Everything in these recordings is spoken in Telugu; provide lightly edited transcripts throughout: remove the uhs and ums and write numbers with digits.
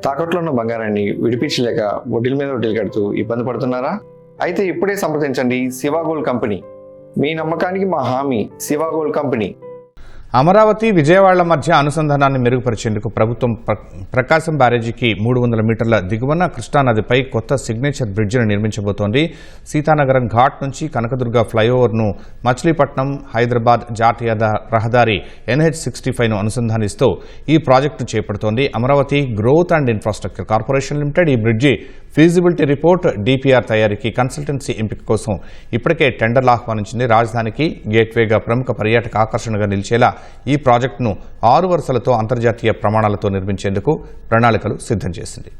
తాకట్లో ఉన్న బంగారాన్ని విడిపించలేక వడ్డీల మీద వడ్డీలు కడుతూ ఇబ్బంది పడుతున్నారా? అయితే ఇప్పుడే సంప్రదించండి శివ గోల్డ్ కంపెనీ. మీ నమ్మకానికి మా హామీ శివ గోల్డ్ కంపెనీ. అమరావతి విజయవాడల మధ్య అనుసంధానాన్ని మెరుగుపరిచేందుకు ప్రభుత్వం ప్రకాశం బ్యారేజీకి 300 మీటర్ల దిగువన కృష్ణానదిపై కొత్త సిగ్నేచర్ బ్రిడ్జిని నిర్మించబోతోంది. సీతానగరం ఘాట్ నుంచి కనకదుర్గ ఫ్లైఓవర్ను మచిలీపట్నం హైదరాబాద్ జాతీయ రహదారి NH65ను అనుసంధానిస్తూ ఈ ప్రాజెక్టును చేపడుతోంది Amaravati growth and infrastructure corporation limited. ఈ బ్రిడ్జి ఫీజిబిలిటీ రిపోర్ట్, DPR తయారీకి కన్సల్టెన్సీ ఎంపిక కోసం ఇప్పటికే టెండర్లు ఆహ్వానించింది. రాజధానికి గేట్వేగా ప్రముఖ పర్యాటక ఆకర్షణగా నిలిచేలా ఈ ప్రాజెక్టును 6 వరుసలతో అంతర్జాతీయ ప్రమాణాలతో నిర్మించేందుకు ప్రణాళికలు సిద్ధం చేసింది.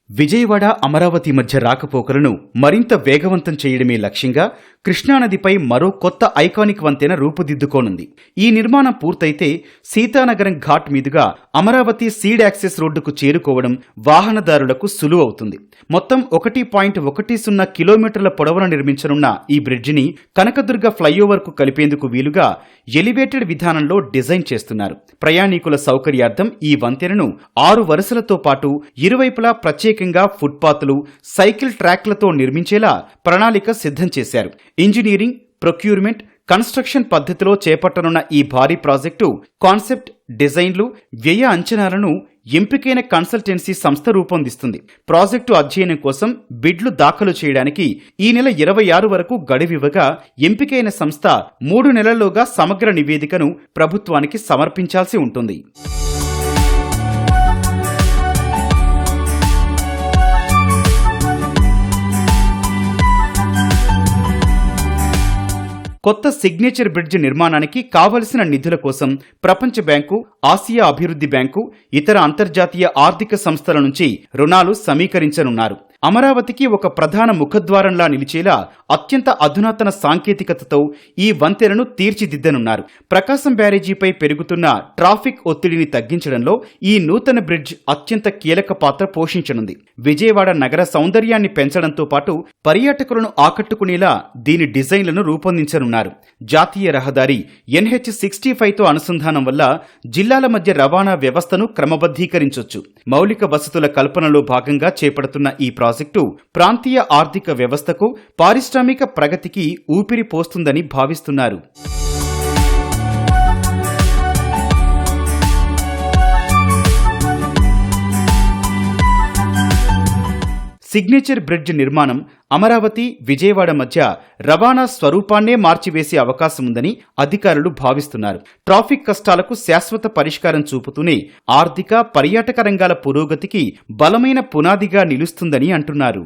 విజయవాడ అమరావతి మధ్య రాకపోకలను మరింత వేగవంతం చేయడమే లక్ష్యంగా కృష్ణానదిపై మరో కొత్త ఐకానిక్ వంతెన రూపుదిద్దుకోనుంది. ఈ నిర్మాణం పూర్తయితే సీతానగరం ఘాట్ మీదుగా అమరావతి సీడ్ యాక్సెస్ రోడ్డుకు చేరుకోవడం వాహనదారులకు సులువు అవుతుంది. మొత్తం 1.10 కిలోమీటర్ల పొడవున నిర్మించనున్న ఈ బ్రిడ్జిని కనకదుర్గ ఫ్లైఓవర్ కు కలిపేందుకు వీలుగా ఎలివేటెడ్ విధానంలో డిజైన్ చేస్తున్నారు. ప్రయాణికుల సౌకర్యార్థం ఈ వంతెనను 6 వరుసలతో పాటు ఇరువైపులా ప్రత్యేకంగా ఫుట్పాత్లు, సైకిల్ ట్రాక్లతో నిర్మించేలా ప్రణాళిక సిద్ధం చేశారు. ఇంజనీరింగ్, ప్రొక్యూర్మెంట్, కన్స్ట్రక్షన్ పద్ధతిలో చేపట్టనున్న ఈ భారీ ప్రాజెక్టు కాన్సెప్ట్, డిజైన్లు, వ్యయ అంచనాలను ఎంపికైన కన్సల్టెన్సీ సంస్థ రూపొందిస్తుంది. ప్రాజెక్టు అధ్యయనం కోసం బిడ్లు దాఖలు చేయడానికి ఈ నెల 26 వరకు గడువివ్వగా ఎంపికైన సంస్థ 3 నెలల్లోగా సమగ్ర నివేదికను ప్రభుత్వానికి సమర్పించాల్సి ఉంటుంది. కొత్త సిగ్నేచర్ బ్రిడ్జ్ నిర్మాణానికి కావలసిన నిధుల కోసం ప్రపంచ బ్యాంకు, ఆసియా అభివృద్ధి బ్యాంకు, ఇతర అంతర్జాతీయ ఆర్థిక సంస్థల నుంచి రుణాలు సమీకరించనున్నారు. అమరావతికి ఒక ప్రధాన ముఖద్వారంలా నిలిచేలా అత్యంత అధునాతన సాంకేతికతతో ఈ వంతెనను తీర్చిదిద్దనున్నారు. ప్రకాశం బ్యారేజీపై పెరుగుతున్న ట్రాఫిక్ ఒత్తిడిని తగ్గించడంలో ఈ నూతన బ్రిడ్జ్ అత్యంత కీలక పాత్ర పోషించనుంది. విజయవాడ నగర సౌందర్యాన్ని పెంచడంతో పాటు పర్యాటకులను ఆకట్టుకునేలా దీని డిజైన్లను రూపొందించనున్నారు. జాతీయ రహదారి NH65తో అనుసంధానం వల్ల జిల్లాల మధ్య రవాణా వ్యవస్థను క్రమబద్ధీకరించొచ్చు. మౌలిక వసతుల కల్పనలో భాగంగా చేపడుతున్న ఈ ప్రాజెక్టు ప్రాంతీయ ఆర్థిక వ్యవస్థకు, పారిశ్రామిక ప్రగతికి ఊపిరి పోస్తుందని భావిస్తున్నారు. సిగ్నేచర్ బ్రిడ్జ్ నిర్మాణం అమరావతి, విజయవాడ మధ్య రవాణా స్వరూపాన్నే మార్చివేసే అవకాశముందని అధికారులు భావిస్తున్నారు. ట్రాఫిక్ కష్టాలకు శాశ్వత పరిష్కారం చూపుతూనే ఆర్థిక, పర్యాటక రంగాల పురోగతికి బలమైన పునాదిగా నిలుస్తుందని అంటున్నారు.